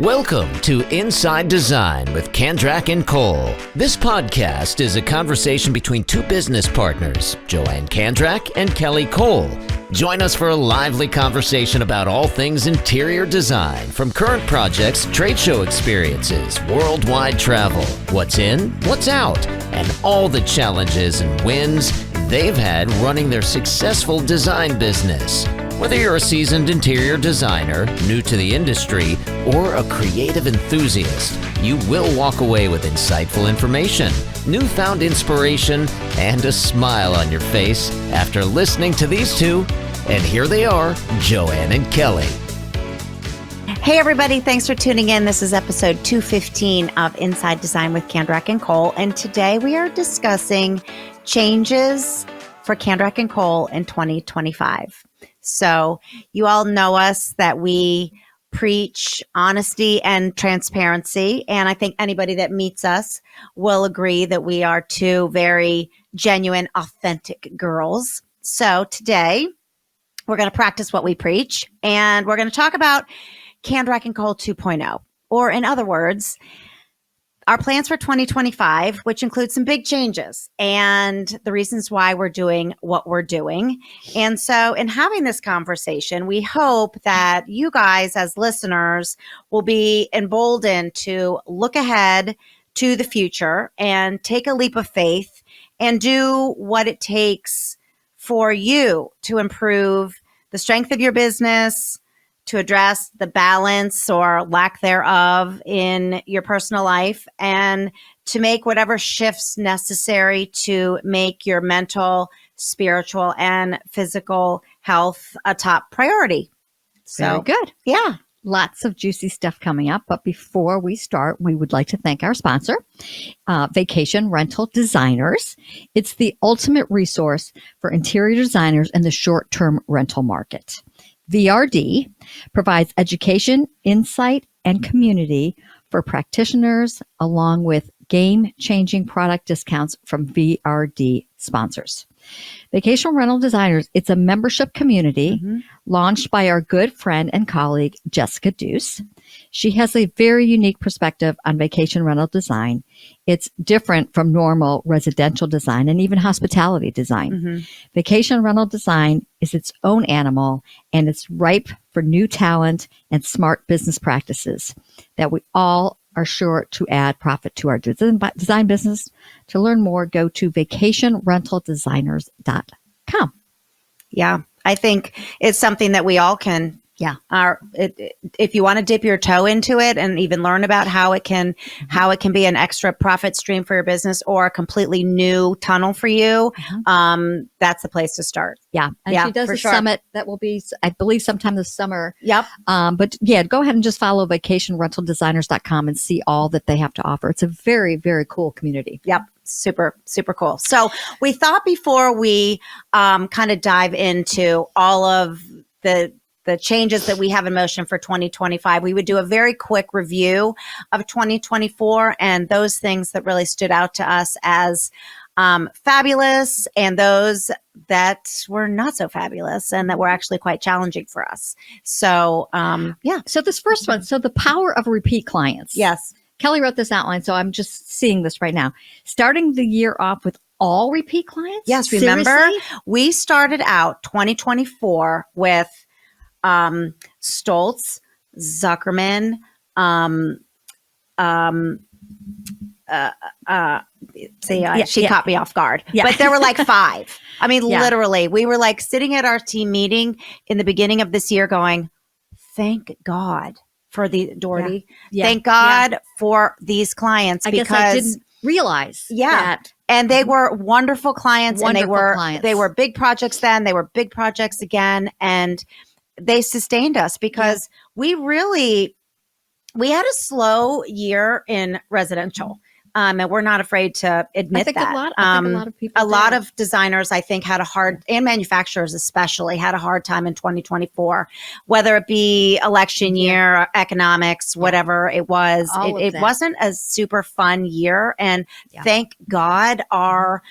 Welcome to Inside Design with Kandrac and Kole. This podcast is a conversation between two business partners, Joann Kandrac and Kelly Kole. Join us for a lively conversation about all things interior design, from current projects, trade show experiences, worldwide travel, what's in, what's out, and all the challenges and wins they've had running their successful design business. Whether you're a seasoned interior designer, new to the industry, or a creative enthusiast, you will walk away with insightful information, newfound inspiration, and a smile on your face after listening to these two. And here they are, Joann and Kelly. Hey everybody, thanks for tuning in. This is episode 215 of Inside Design with Kandrac and Kole. And today we are discussing changes for Kandrac and Kole in 2025. So you all know us that we preach honesty and transparency. And I think anybody that meets us will agree that we are two very genuine, authentic girls. So today we're going to practice what we preach, and we're going to talk about Kandrac Kole 2.0, or in other words, our plans for 2025, which includes some big changes and the reasons why we're doing what we're doing. And so in having this conversation, we hope that you guys as listeners will be emboldened to look ahead to the future and take a leap of faith and do what it takes for you to improve the strength of your business, to address the balance or lack thereof in your personal life, and to make whatever shifts necessary to make your mental, spiritual, and physical health a top priority. So very good. Yeah. Lots of juicy stuff coming up. But before we start, we would like to thank our sponsor, Vacation Rental Designers. It's the ultimate resource for interior designers in the short-term rental market. VRD provides education, insight, and community for practitioners, along with game-changing product discounts from VRD sponsors. Vacation Rental Designers, it's a membership community launched by our good friend and colleague, Jessica Deuce. She has a very unique perspective on vacation rental design. It's different from normal residential design and even hospitality design. Vacation rental design is its own animal, and it's ripe for new talent and smart business practices that we all are sure to add profit to our design business. To learn more, go to vacationrentaldesigners.com. Yeah, I think it's something that we all can. If you want to dip your toe into it and even learn about how it can be an extra profit stream for your business or a completely new tunnel for you, that's the place to start. Yeah. And she does a summit that will be, I believe, sometime this summer. Yep. But yeah, go ahead and just follow vacationrentaldesigners.com and see all that they have to offer. It's a very, very cool community. Yep. Super, super cool. So we thought before we kind of dive into all of the changes that we have in motion for 2025, we would do a very quick review of 2024 and those things that really stood out to us as fabulous, and those that were not so fabulous and that were actually quite challenging for us. So, So this first one, so the power of repeat clients. Yes. Kelly wrote this outline, so I'm just seeing this right now. Starting the year off with all repeat clients? Yes, remember? Seriously? We started out 2024 with Stoltz, Zuckerman, she caught me off guard, but there were like 5. I mean, literally, we were like sitting at our team meeting in the beginning of this year going, thank God for the Doherty. Thank God for these clients. I guess I didn't realize that. And they were wonderful clients, and they were big projects then, they were big projects again, and they sustained us because we had a slow year in residential. And we're not afraid to admit that. I think a lot of people a lot of designers, I think, and manufacturers especially, had a hard time in 2024, whether it be election year, economics, whatever it was. It wasn't a super fun year. And thank God our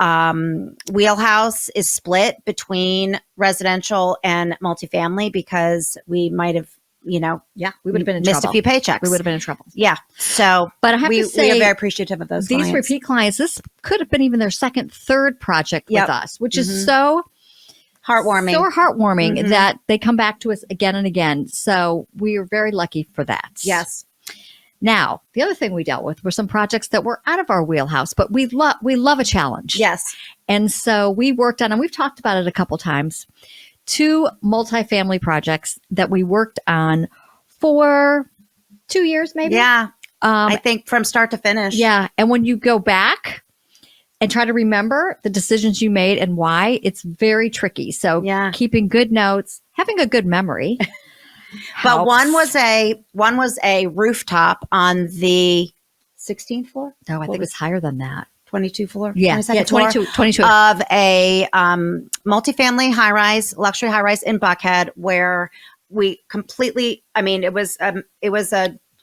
wheelhouse is split between residential and multifamily, because we might have you know, we would have been in missed trouble. a few paychecks. We would have been in trouble. Yeah. So, But I have to say, we are very appreciative of those these clients. repeat clients, this could have been even their second, third project with us, which is so heartwarming. So heartwarming that they come back to us again and again. So we are very lucky for that. Yes. Now, the other thing we dealt with were some projects that were out of our wheelhouse, but we love a challenge. Yes. And so we worked on, and we've talked about it a couple times, 2 multifamily projects that we worked on for 2 years, maybe. Yeah. I think from start to finish. Yeah. And when you go back and try to remember the decisions you made and why, it's very tricky. So keeping good notes, having a good memory. But one was a rooftop on the 16th floor. No, I think it was higher than that. 22 floor. Yeah, 22 of a multifamily high-rise, luxury high-rise in Buckhead, where we completely. I mean, it was a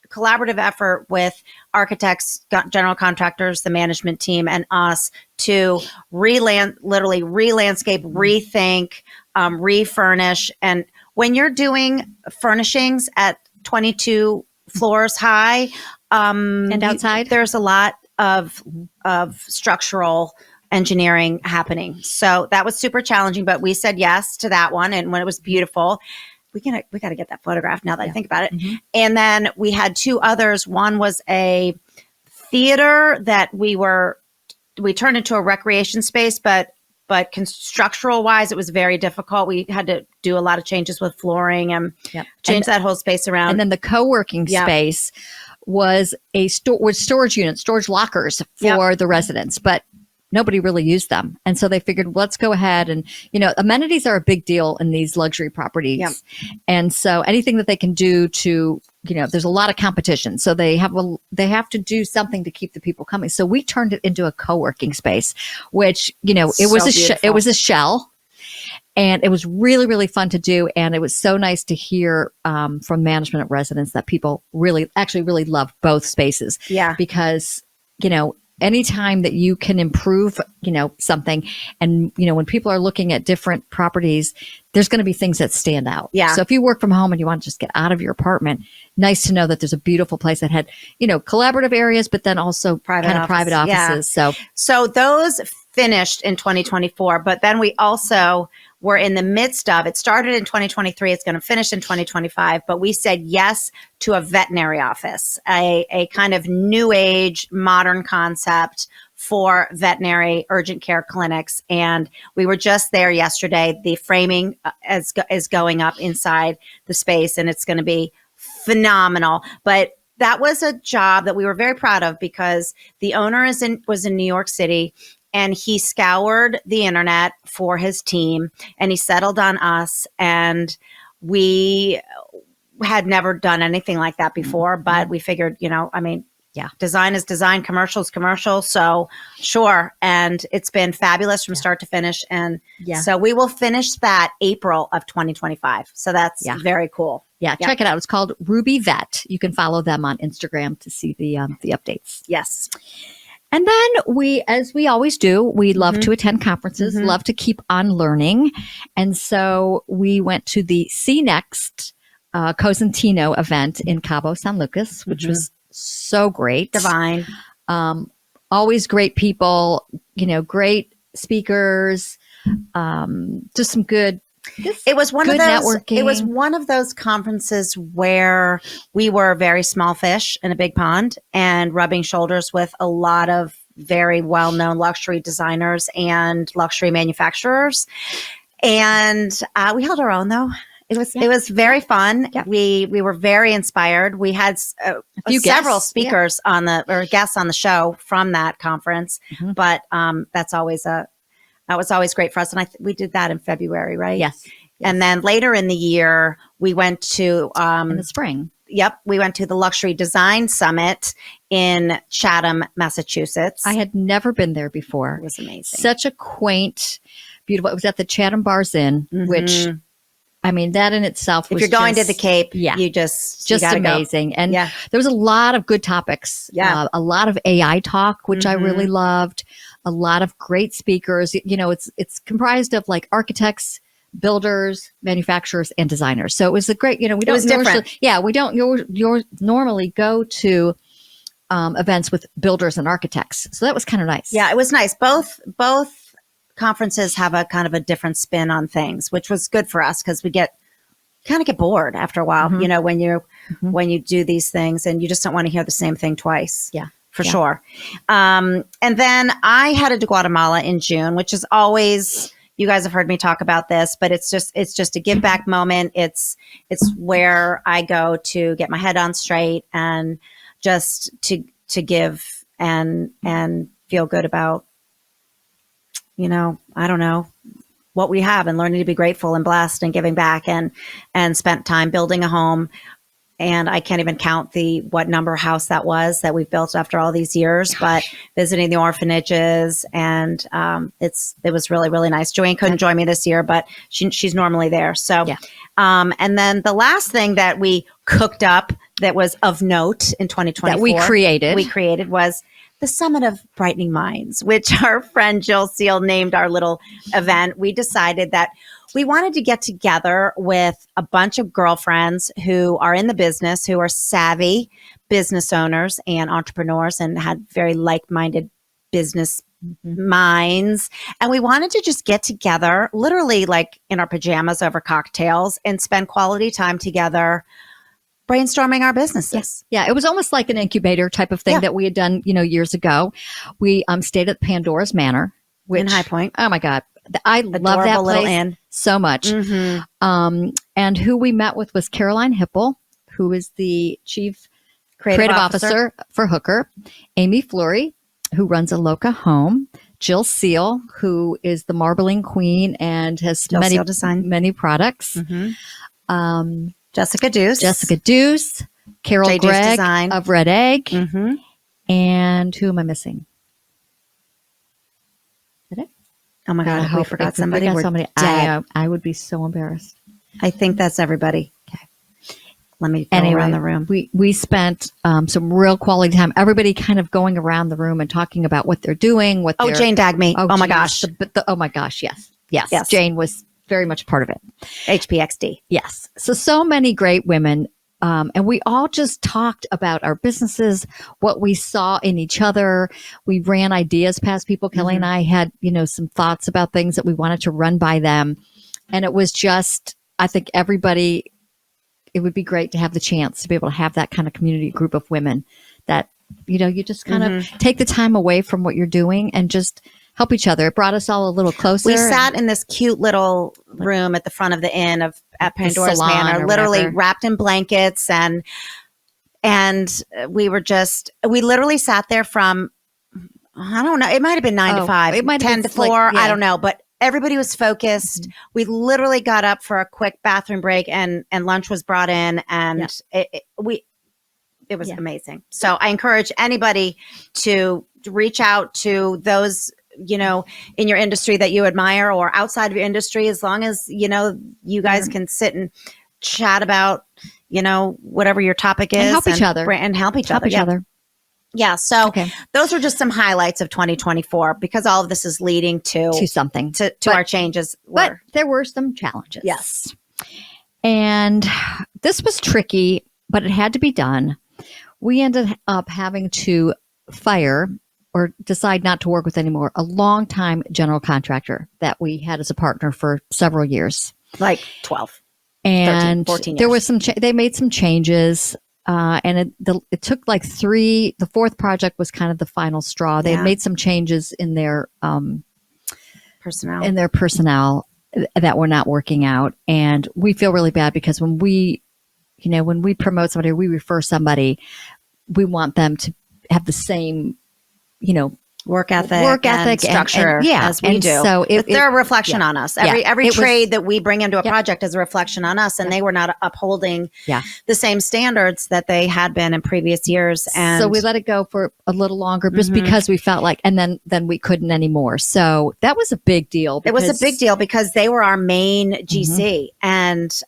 collaborative effort with architects, general contractors, the management team, and us to literally re-landscape, rethink, refurnish. And when you're doing furnishings at 22 floors high and outside, there's a lot of structural engineering happening. So that was super challenging, but we said yes to that one. And when it was beautiful, we got to get that photograph now that I think about it. And then we had 2 others. One was a theater that we turned into a recreation space, but structural wise, it was very difficult. We had to do a lot of changes with flooring and change that whole space around. And then the co-working space was storage units, storage lockers for the residents, but nobody really used them. And so they figured, let's go ahead and, amenities are a big deal in these luxury properties. Yep. And so anything that they can do to, there's a lot of competition. So they have to do something to keep the people coming. So we turned it into a co-working space, which, it was a shell. And it was really, really fun to do. And it was so nice to hear from management and residents that people really love both spaces. Yeah. Because, anytime that you can improve, something, and, when people are looking at different properties, there's going to be things that stand out. Yeah. So if you work from home and you want to just get out of your apartment, nice to know that there's a beautiful place that had, collaborative areas, but then also private offices. Yeah. So those finished in 2024, but then we also were in the midst of, it started in 2023, it's going to finish in 2025, but we said yes to a veterinary office, a kind of new age, modern concept for veterinary urgent care clinics. And we were just there yesterday. The framing is going up inside the space, and it's going to be phenomenal. But that was a job that we were very proud of because the owner was in New York City. And he scoured the internet for his team, and he settled on us. And we had never done anything like that before, but we figured, design is design, commercial is commercial. So sure. And it's been fabulous from start to finish. And so we will finish that April of 2025. So that's very cool. Yeah, check it out. It's called Ruby Vet. You can follow them on Instagram to see the updates. Yes. And then as we always do, we love to attend conferences, love to keep on learning. And so we went to the See Next Cosentino event in Cabo San Lucas, which was so great. Divine. Always great people, great speakers, just some good It was one of those networking. It was one of those conferences where we were very small fish in a big pond and rubbing shoulders with a lot of very well-known luxury designers and luxury manufacturers. And we held our own though. It was very fun. Yeah. We were very inspired. We had several speakers guests on the show from that conference, but that was always great for us. And we did that in February, right? Yes. And then later in the year, we went to in the spring. Yep. We went to the Luxury Design Summit in Chatham, Massachusetts. I had never been there before. It was amazing. Such a quaint, beautiful. It was at the Chatham Bars Inn, which, I mean, that in itself was if you're going to the Cape, you just amazing. Go. And there was a lot of good topics. Yeah. A lot of AI talk, which I really loved. A lot of great speakers. It's comprised of like architects, builders, manufacturers, and designers. So it was a great, we don't was different. we don't normally go to events with builders and architects. So that was kind of nice. Yeah, it was nice. Both conferences have a kind of a different spin on things, which was good for us because we kind of get bored after a while, when you do these things and you just don't want to hear the same thing twice. Yeah. For sure. And then I headed to Guatemala in June, which is always, you guys have heard me talk about this, but it's just a give back moment. It's where I go to get my head on straight and just to give and feel good about, I don't know, what we have, and learning to be grateful and blessed and giving back, and spent time building a home. And I can't even count what number house that was that we've built after all these years, but visiting the orphanages, and it was really, really nice. Joann couldn't join me this year, but she's normally there. So, and then the last thing that we cooked up that was of note in 2024 that we created was the Summit of Brightening Minds, which our friend Jill Seal named our little event. We decided that we wanted to get together with a bunch of girlfriends who are in the business, who are savvy business owners and entrepreneurs and had very like-minded business minds. And we wanted to just get together, literally like in our pajamas over cocktails, and spend quality time together brainstorming our businesses. Yeah, it was almost like an incubator type of thing that we had done, years ago. We stayed at Pandora's Manor, which, in High Point. Oh my God. I love that place so much. And who we met with was Caroline Hipple, who is the chief creative officer for Hooker, Amy Fleury, who runs Aloka Home, Jill Seal, who is the marbling queen and has many products. Jessica Deuce, Carol JJ's Gregg Design. of Red Egg, and who am I missing? Oh my God, we forgot somebody. I would be so embarrassed. I think that's everybody. Okay. Let me go around the room. We spent some real quality time. Everybody kind of going around the room and talking about what they're doing. Jane Dagme. Oh my gosh. Oh my gosh, yes. Jane was very much part of it. HPXD. Yes. So many great women. And we all just talked about our businesses, what we saw in each other. We ran ideas past people. Kelly and I had, some thoughts about things that we wanted to run by them. And it was just, I think everybody, it would be great to have the chance to be able to have that kind of community group of women that, you just kind of take the time away from what you're doing and just help each other. It brought us all a little closer. We sat in this cute little room at the front of the inn at Pandora's Manor, literally wrapped in blankets, and we literally sat there from, I don't know, it might have been 9 to 5, it might have 10 to 4, I don't know, but everybody was focused. We literally got up for a quick bathroom break, and lunch was brought in, and it was amazing. So I encourage anybody to reach out to those in your industry that you admire or outside of your industry, as long as, you guys can sit and chat about, whatever your topic is. And help each other. And help each other. Yeah. So those are just some highlights of 2024, because all of this is leading to something, to our changes. But there were some challenges. Yes. And this was tricky, but it had to be done. We ended up having to fire or decide not to work with anymore a longtime general contractor that we had as a partner for several years. Like 12, and 13, 14 years. There was they made some changes, and it took like 3, the fourth project was kind of the final straw. They had made some changes in their personnel that were not working out. And we feel really bad because when we promote somebody, or we refer somebody, we want them to have the same work ethic and structure as we do. So they're a reflection on us. Every trade that we bring into a project is a reflection on us, and they were not upholding the same standards that they had been in previous years. And so we let it go for a little longer just because we felt like, and then we couldn't anymore. So that was a big deal. It was a big deal because they were our main GC, and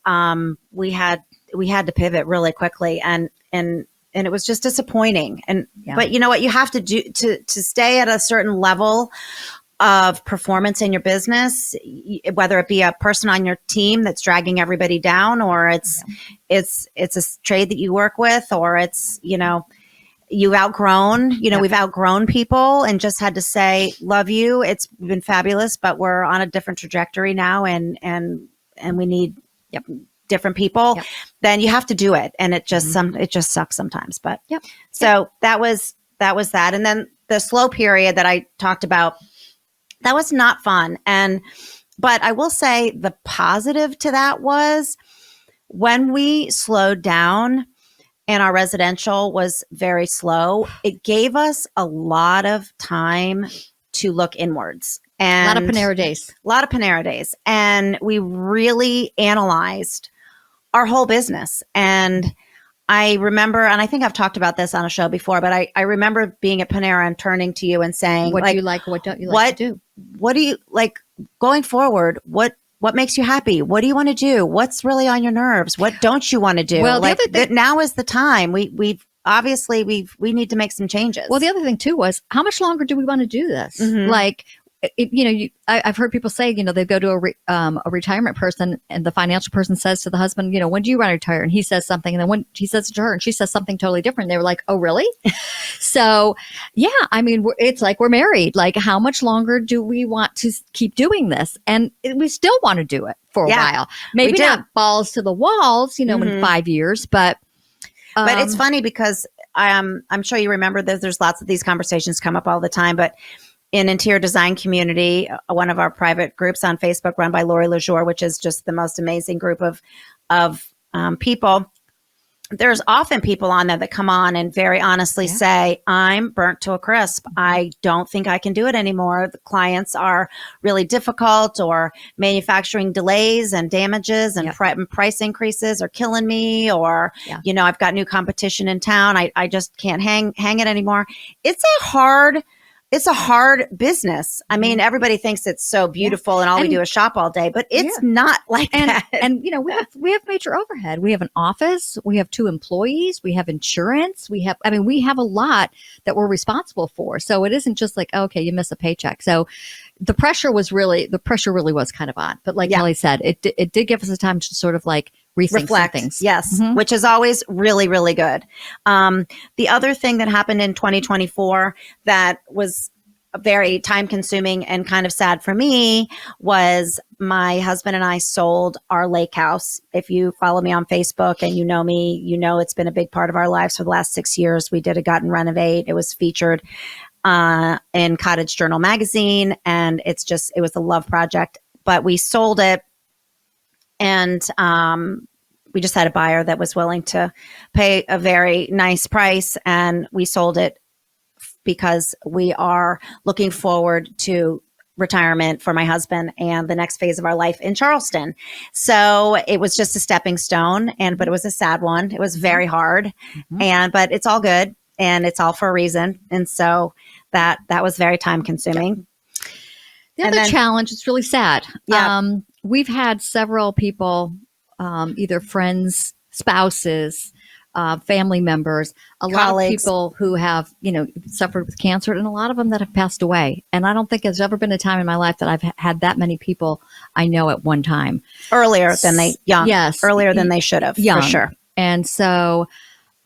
we had to pivot really quickly, and it was just disappointing. But you know what you have to do to stay at a certain level of performance in your business, whether it be a person on your team that's dragging everybody down, or it's a trade that you work with, or it's, you've outgrown, we've outgrown people and just had to say, love you. It's been fabulous, but we're on a different trajectory now, and we need different people. Then you have to do it. And it just, it just sucks sometimes, but so that was that. And then the slow period that I talked about, that was not fun. But I will say the positive to that was when we slowed down and our residential was very slow, it gave us a lot of time to look inwards. And a lot of Panera days. And we really analyzed our whole business. And I remember, and I think I've talked about this on a show before, but I remember being at Panera and turning to you and saying, what do you like? What don't you like to do? What do you like going forward? What makes you happy? What do you want to do? What's really on your nerves? What don't you want to do? Well, now is the time. We need to make some changes. Well, the other thing too was, how much longer do we want to do this? Like, I've heard people say, they go to a retirement person, and the financial person says to the husband, when do you want to retire? And he says something, and then when he says it to her, and she says something totally different. They were like, oh, really? So, yeah, I mean, it's like we're married. Like, how much longer do we want to keep doing this? And we still want to do it for a while. Maybe not balls to the walls, in 5 years, but it's funny because I'm sure you remember that there's lots of these conversations come up all the time, but in interior design community, one of our private groups on Facebook run by Lori LeJour, which is just the most amazing group of people. There's often people on there that come on and very honestly say, I'm burnt to a crisp. I don't think I can do it anymore. The clients are really difficult, or manufacturing delays and damages and price increases are killing me, or, I've got new competition in town. I just can't hang it anymore. It's a hard business. I mean, everybody thinks it's so beautiful and all we do is shop all day, but it's not like that. And we have major overhead. We have an office, we have 2 employees, we have insurance, we have a lot that we're responsible for. So it isn't just like, okay, you miss a paycheck. So the pressure really was kind of on. But like Kelly said, it did give us the time to sort of like reflect things. Yes, which is always really, really good. The other thing that happened in 2024 that was very time consuming and kind of sad for me was my husband and I sold our lake house. If you follow me on Facebook and you know me, it's been a big part of our lives for the last 6 years. We did a gut and renovate. It was featured in Cottage Journal magazine, and it was a love project, but we sold it. And we just had a buyer that was willing to pay a very nice price, and we sold it because we are looking forward to retirement for my husband and the next phase of our life in Charleston. So it was just a stepping stone, but it was a sad one. It was very hard, but it's all good, and it's all for a reason. And so that was very time consuming. The other challenge, it's really sad. We've had several people, either friends, spouses, family members, colleagues, lot of people who have, suffered with cancer, and a lot of them that have passed away. And I don't think there's ever been a time in my life that I've had that many people I know at one time. Earlier than they should have, for sure. And so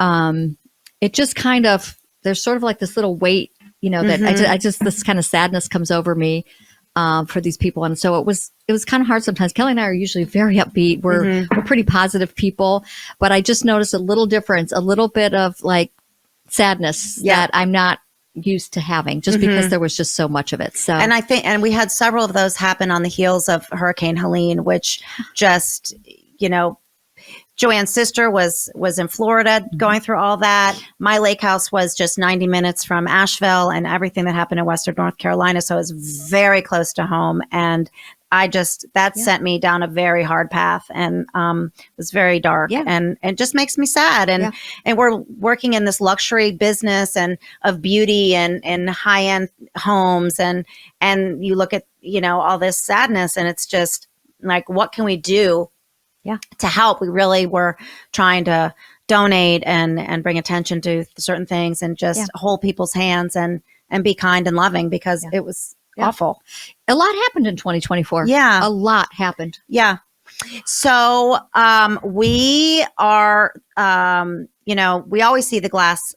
it just kind of, there's sort of like this little weight, that this kind of sadness comes over me. For these people. And so it was kind of hard sometimes. Kelly and I are usually very upbeat. We're pretty positive people, but I just noticed a little difference, a little bit of like sadness that I'm not used to having, just because there was just so much of it. So, and we had several of those happen on the heels of Hurricane Helene, which just, Joann's sister was in Florida going through all that. My lake house was just 90 minutes from Asheville and everything that happened in Western North Carolina. So it was very close to home. And sent me down a very hard path, and it was very dark, and just makes me sad. And we're working in this luxury business and of beauty and high end homes. And you look at, all this sadness, and it's just like, what can we do to help? We really were trying to donate and bring attention to certain things, and just hold people's hands and be kind and loving, because it was Awful. A lot happened in 2024. Yeah. A lot happened. Yeah. So we are, we always see the glass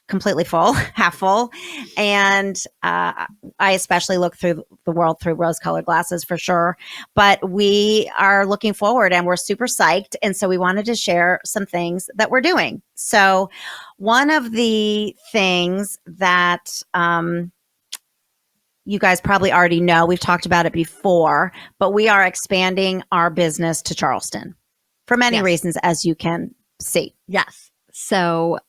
completely full, half full. And I especially look through the world through rose-colored glasses for sure. But we are looking forward and we're super psyched. And so we wanted to share some things that we're doing. So one of the things that you guys probably already know, we've talked about it before, but we are expanding our business to Charleston for many reasons, as you can see. Yes. So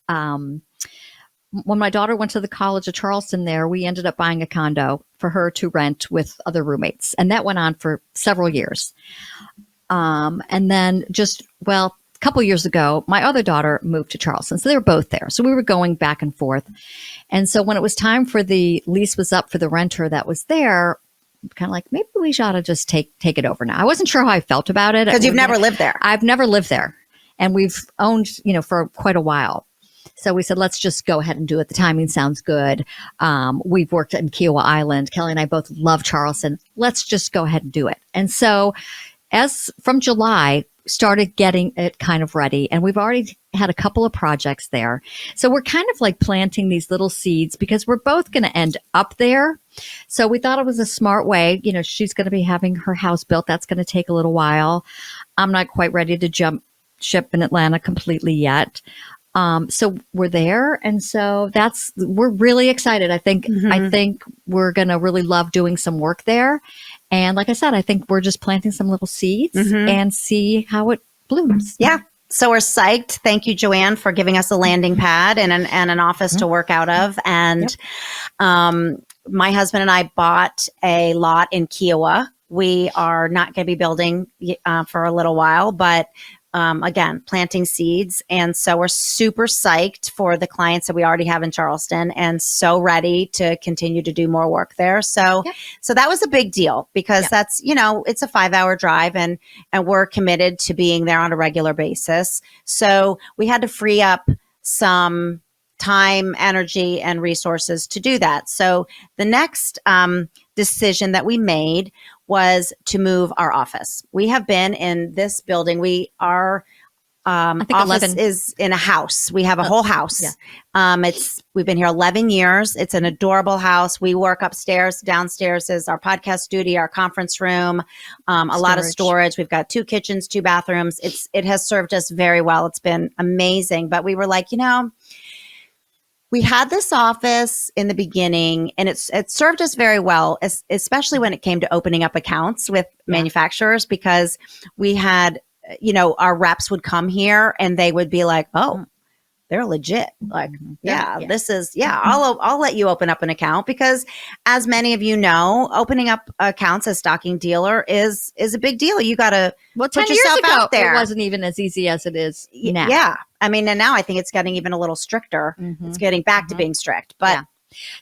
when my daughter went to the College of Charleston there, we ended up buying a condo for her to rent with other roommates. And that went on for several years. And then a couple years ago, my other daughter moved to Charleston. So they were both there. So we were going back and forth. And so when it was time for the lease was up for the renter that was there, kind of like, maybe we ought to just take it over now. I wasn't sure how I felt about it. Because you've never lived there. I've never lived there. And we've owned, for quite a while. So we said, let's just go ahead and do it. The timing sounds good. We've worked in Kiowa Island. Kelly and I both love Charleston. Let's just go ahead and do it. And so as from July, started getting it kind of ready. And we've already had a couple of projects there. So we're kind of like planting these little seeds because we're both going to end up there. So we thought it was a smart way. She's going to be having her house built. That's going to take a little while. I'm not quite ready to jump ship in Atlanta completely yet. So we're there. And so we're really excited. I think we're going to really love doing some work there. And like I said, I think we're just planting some little seeds and see how it blooms. Yeah. So we're psyched. Thank you, Joann, for giving us a landing pad and an office to work out of. And my husband and I bought a lot in Kiowa. We are not going to be building for a little while, but again, planting seeds. And so we're super psyched for the clients that we already have in Charleston and so ready to continue to do more work there. So, so that was a big deal because that's, it's a 5-hour drive and we're committed to being there on a regular basis. So we had to free up some time, energy, and resources to do that. So the next decision that we made was to move our office. We have been in this building. Our office 11. is in a house. We have a whole house. We've been here 11 years. It's an adorable house. We work upstairs. Downstairs is our podcast studio, our conference room, a lot of storage. We've got 2 kitchens, 2 bathrooms. It has served us very well. It's been amazing. But we were like, we had this office in the beginning and it served us very well, especially when it came to opening up accounts with manufacturers, because we had, our reps would come here and they would be like, oh, they're legit. Like, this is, I'll let you open up an account because as many of you know, opening up accounts as stocking dealer is a big deal. You got to put 10 yourself years ago, out there. It wasn't even as easy as it is now. Yeah. I mean, and now I think it's getting even a little stricter. It's getting back to being strict, but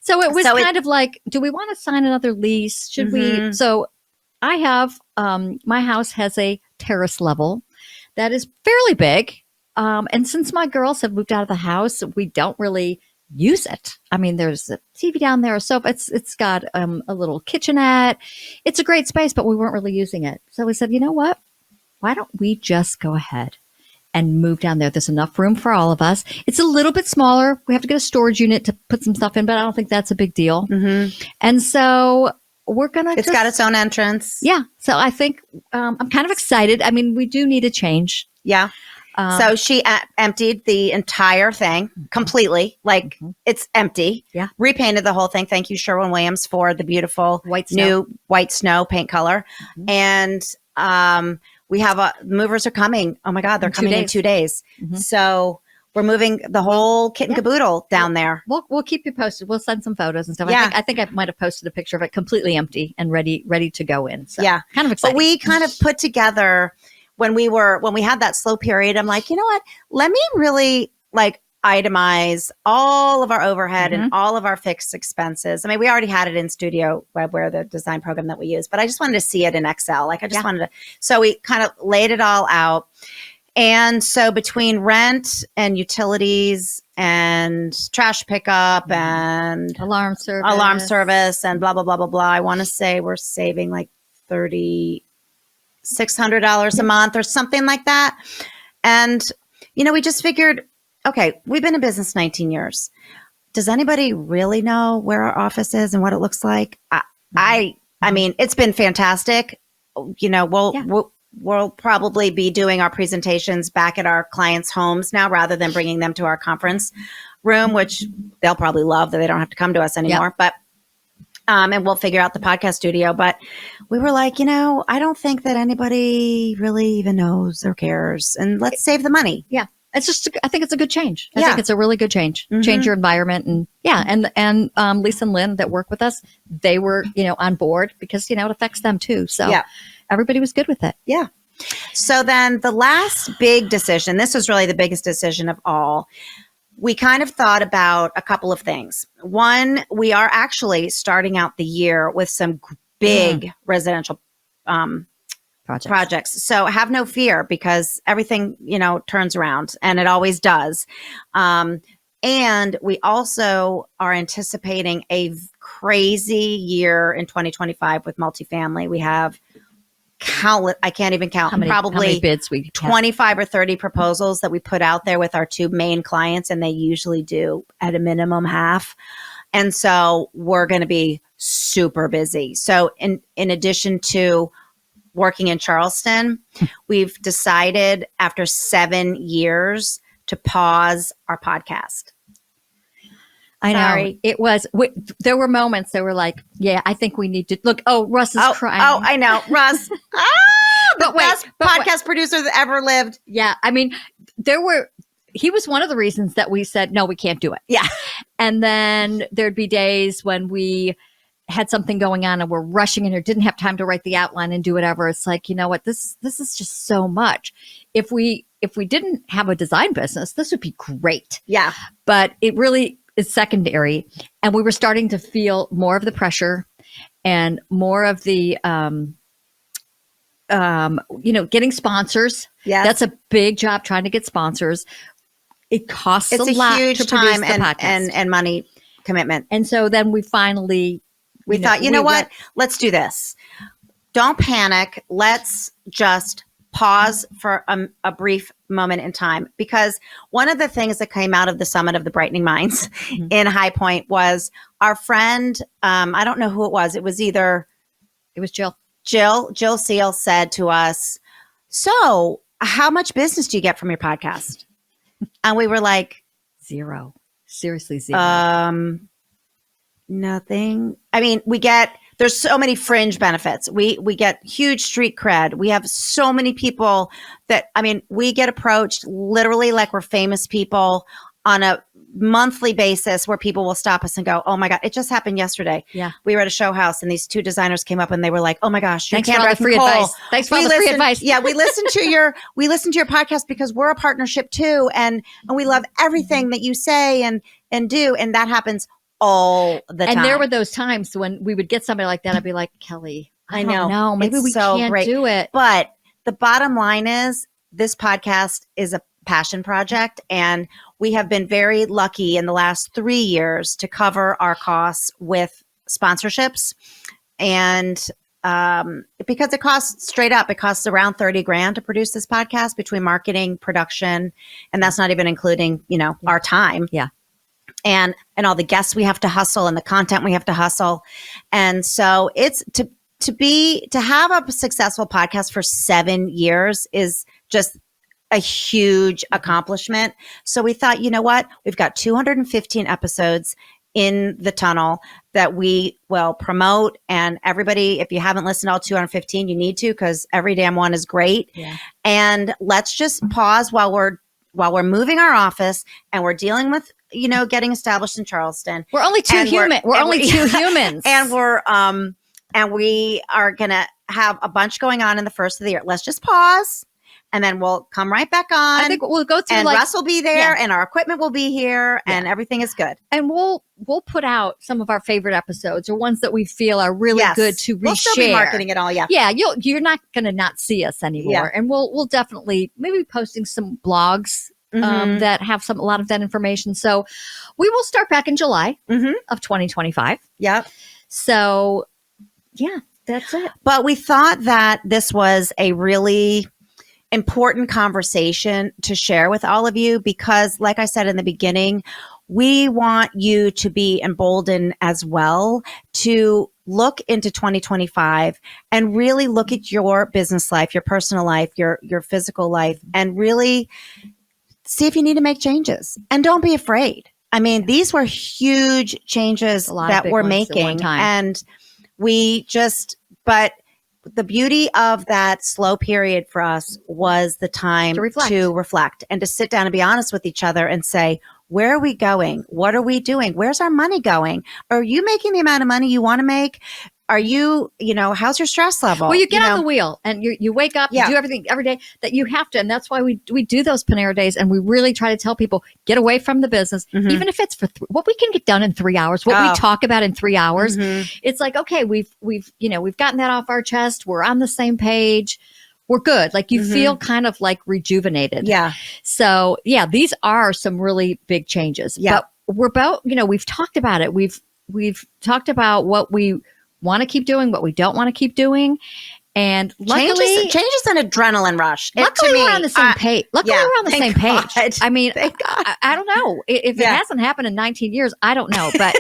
so it was kind of like, do we want to sign another lease? Should we? So I have, my house has a terrace level that is fairly big. And since my girls have moved out of the house, we don't really use it. I mean, there's a TV down there, a sofa. It's got a little kitchenette. It's a great space, but we weren't really using it. So we said, you know what? Why don't we just go ahead and move down there? There's enough room for all of us. It's a little bit smaller. We have to get a storage unit to put some stuff in, but I don't think that's a big deal. And so we're going to It's got its own entrance. Yeah. So I think I'm kind of excited. I mean, we do need a change. Yeah. So she emptied the entire thing completely. Like it's empty. Yeah. Repainted the whole thing. Thank you, Sherwin-Williams, for the beautiful new white snow paint color. And we have movers are coming. Oh my God, they're coming in 2 days. So we're moving the whole kit and caboodle down there. We'll keep you posted. We'll send some photos and stuff. Yeah. I think I might have posted a picture of it completely empty and ready to go in. So yeah. Kind of exciting. But we kind of put together when we had that slow period, I'm like, you know what? Let me really itemize all of our overhead and all of our fixed expenses. I mean, we already had it in Studio Webware, the design program that we use, but I just wanted to see it in Excel. So we kind of laid it all out. And so between rent and utilities and trash pickup and alarm service and blah, blah, blah, blah, blah. I want to say we're saving like $3,600 a month or something like that. And, we just figured, okay, we've been in business 19 years. Does anybody really know where our office is and what it looks like? I mean, it's been fantastic. We'll probably be doing our presentations back at our clients' homes now rather than bringing them to our conference room, which they'll probably love that they don't have to come to us anymore. But and we'll figure out the podcast studio. But we were like, I don't think that anybody really even knows or cares. And let's save the money. Yeah. I think it's a good change. I think it's a really good change. Change your environment. And and Lisa and Lynn that work with us, they were, on board because, it affects them too. So everybody was good with it. Yeah. So then the last big decision, this was really the biggest decision of all. We kind of thought about a couple of things. One, we are actually starting out the year with some big residential projects. So have no fear because everything, turns around and it always does. And we also are anticipating a crazy year in 2025 with multifamily. We have countless, I can't even count, how many bids we 25 or 30 proposals that we put out there with our two main clients, and they usually do at a minimum half. And so we're going to be super busy. So in addition to working in Charleston, we've decided after 7 years to pause our podcast. I know. It was, there were moments that were like, yeah, I think we need to look. Oh, Russ is crying. Oh, I know. Russ, the best podcast producer that ever lived. Yeah. I mean, he was one of the reasons that we said, no, we can't do it. Yeah. And then there'd be days when we had something going on and we're rushing in or didn't have time to write the outline and do whatever. It's like, you know what, this is just so much. If we didn't have a design business, this would be great. Yeah. But it really is secondary. And we were starting to feel more of the pressure and more of the, getting sponsors. Yes. That's a big job trying to get sponsors. It costs it's a lot huge to time produce the podcast. and money commitment. And so then we finally, we thought, you know what? Let's do this. Don't panic. Let's just pause for a brief moment in time, because one of the things that came out of the Summit of the Brightening Minds in High Point was our friend, I don't know who it was. It was Jill. Jill Seal said to us, so how much business do you get from your podcast? And we were like, zero. Seriously, zero. Nothing. I mean, there's so many fringe benefits. We get huge street cred. We have so many people we get approached literally like we're famous people on a monthly basis where people will stop us and go, oh my God, it just happened yesterday. Yeah. We were at a show house and these two designers came up and they were like, oh my gosh, thanks for all the free advice. Thanks for all the free advice. Yeah. We listen to your podcast because we're a partnership too. And we love everything that you say and do. And that happens all the time. And there were those times when we would get somebody like that. I'd be like, Kelly, I don't know. Maybe it's we can't do it. But the bottom line is this podcast is a passion project. And we have been very lucky in the last 3 years to cover our costs with sponsorships. And because it costs around $30,000 to produce this podcast between marketing, production, and that's not even including, our time. Yeah. And all the guests we have to hustle and the content we have to hustle. And so it's to have a successful podcast for 7 years is just a huge accomplishment. So we thought, you know what? We've got 215 episodes in the tunnel that we will promote. And everybody, if you haven't listened to all 215, you need to, because every damn one is great. Yeah. And let's just pause while we're moving our office and we're dealing with, getting established in Charleston. We're only two humans. We're only two humans. And we are going to have a bunch going on in the first of the year. Let's just pause. And then we'll come right back on. I think we'll go through and Russ will be there and our equipment will be here and everything is good. And we'll put out some of our favorite episodes or ones that we feel are really good to reshare. We'll still be marketing it all. Yeah. Yeah. You're not going to not see us anymore. Yeah. And we'll definitely maybe posting some blogs that have a lot of that information. So we will start back in July of 2025. Yep. So yeah, that's it. But we thought that this was a really important conversation to share with all of you because, like I said in the beginning, we want you to be emboldened as well to look into 2025 and really look at your business life, your personal life, your physical life, and really see if you need to make changes. And don't be afraid. I mean, these were huge changes that we're making. And but the beauty of that slow period for us was the time to reflect and to sit down and be honest with each other and say, where are we going? What are we doing? Where's our money going? Are you making the amount of money you want to make? Are you, how's your stress level? Well, you get on the wheel and you wake up, you do everything every day that you have to. And that's why we do those Panera days. And we really try to tell people, get away from the business, even if it's for what we can get done in 3 hours, what we talk about in 3 hours. It's like, okay, we've gotten that off our chest. We're on the same page. We're good. Like you feel kind of like rejuvenated. Yeah. So yeah, these are some really big changes. Yeah. But we're about, we've talked about it. We've talked about what we want to keep doing, what we don't want to keep doing. And luckily, change is an adrenaline rush. Luckily, we're on the same page. Luckily, we're on the same page. I mean, I don't know. If it hasn't happened in 19 years, I don't know. But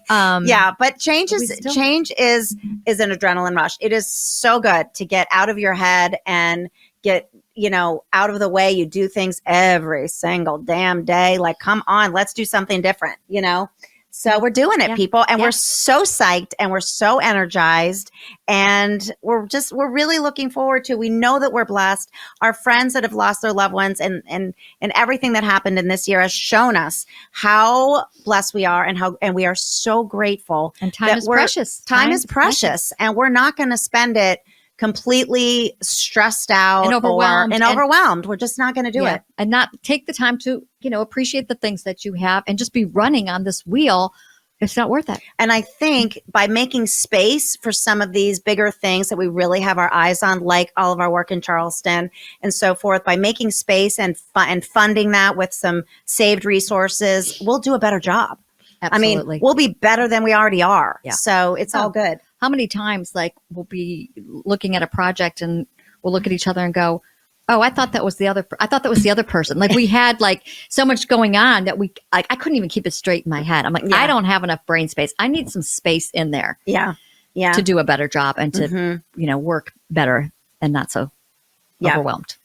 but change is an adrenaline rush. It is so good to get out of your head and get, out of the way. You do things every single damn day. Like, come on, let's do something different, So we're doing it, people. And we're so psyched and we're so energized. And we're really looking forward to, we know that we're blessed. Our friends that have lost their loved ones and everything that happened in this year has shown us how blessed we are and we are so grateful. And time is precious. Time is precious. And we're not going to spend it completely stressed out and overwhelmed. We're just not going to do it. And not take the time to, appreciate the things that you have and just be running on this wheel. It's not worth it. And I think by making space for some of these bigger things that we really have our eyes on, like all of our work in Charleston and so forth, by making space and funding that with some saved resources, we'll do a better job. Absolutely. I mean, we'll be better than we already are. Yeah. So it's all good. How many times we'll be looking at a project and we'll look at each other and go, oh, I thought that was the other person. Like we had so much going on that I couldn't even keep it straight in my head. I'm like, I don't have enough brain space. I need some space in there. Yeah. Yeah. To do a better job and to, work better and not so overwhelmed.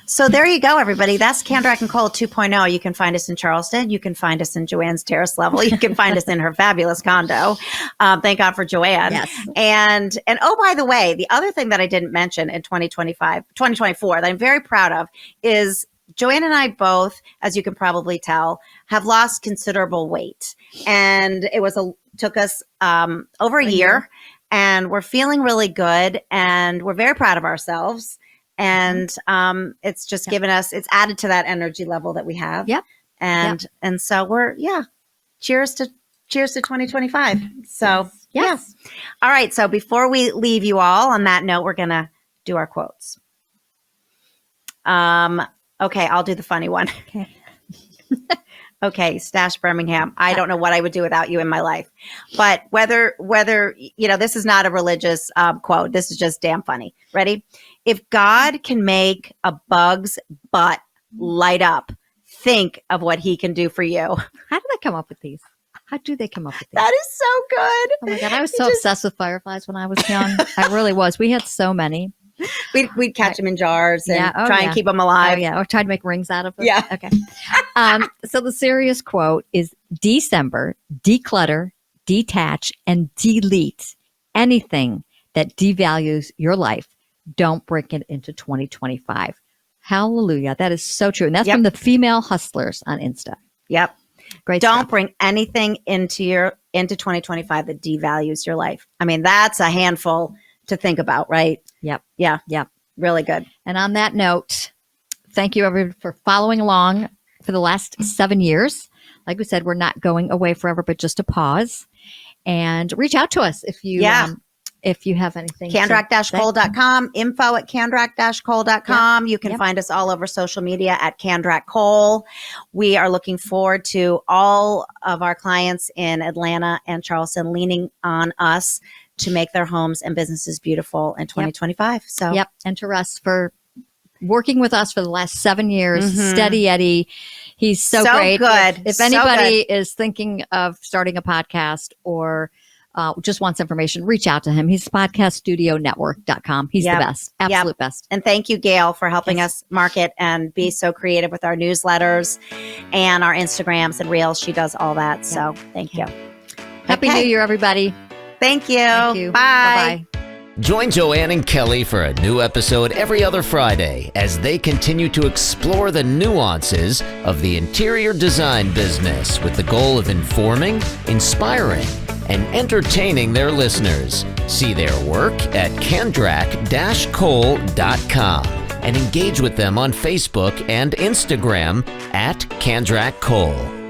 So there you go, everybody. That's Kandrac Kole 2.0. You can find us in Charleston. You can find us in Joann's terrace level. You can find us in her fabulous condo. Thank God for Joann. Yes. And oh, by the way, the other thing that I didn't mention in 2024 that I'm very proud of is Joann and I both, as you can probably tell, have lost considerable weight. And it took us over a year, and we're feeling really good, and we're very proud of ourselves. And it's just given us, it's added to that energy level that we have. Yep. And so we're, cheers to 2025. So, yes. All right. So before we leave you all on that note, we're going to do our quotes. Okay. I'll do the funny one. Okay. Okay, Stash Birmingham. I don't know what I would do without you in my life. But whether this is not a religious quote. This is just damn funny. Ready? If God can make a bug's butt light up, think of what he can do for you. How do they come up with these? How do they come up with these? That is so good. Oh my God, I was so obsessed with fireflies when I was young. I really was. We had so many. We'd catch them in jars and try and keep them alive. Oh, yeah, or try to make rings out of them. Yeah. Okay. So the serious quote is December, declutter, detach, and delete anything that devalues your life. Don't bring it into 2025. Hallelujah. That is so true. And that's from the Female Hustlers on Insta. Yep. Great. Don't bring anything into 2025 that devalues your life. I mean, that's a handful to think about, right? Yep. Yeah. Yep. Really good. And on that note, thank you everyone for following along for the last 7 years. Like we said, we're not going away forever, but just a pause. And reach out to us if you if you have anything. Kandrac-Kole.com, info@Kandrac-Kole.com. You can find us all over social media at Kandrac Kole. We are looking forward to all of our clients in Atlanta and Charleston leaning on us to make their homes and businesses beautiful in 2025. So, and to Russ for working with us for the last 7 years. Steady Eddie. He's so great. Good. If anybody is thinking of starting a podcast or just wants information, reach out to him. He's podcaststudionetwork.com. He's the best. Absolute best. And thank you, Gail, for helping us market and be so creative with our newsletters and our Instagrams and Reels. She does all that. So thank you. Happy New Year, everybody. Thank you. Thank you. Bye. Bye-bye. Join Joann and Kelly for a new episode every other Friday as they continue to explore the nuances of the interior design business with the goal of informing, inspiring, and entertaining their listeners. See their work at Kandrac-Kole.com and engage with them on Facebook and Instagram at Kandrac Kole.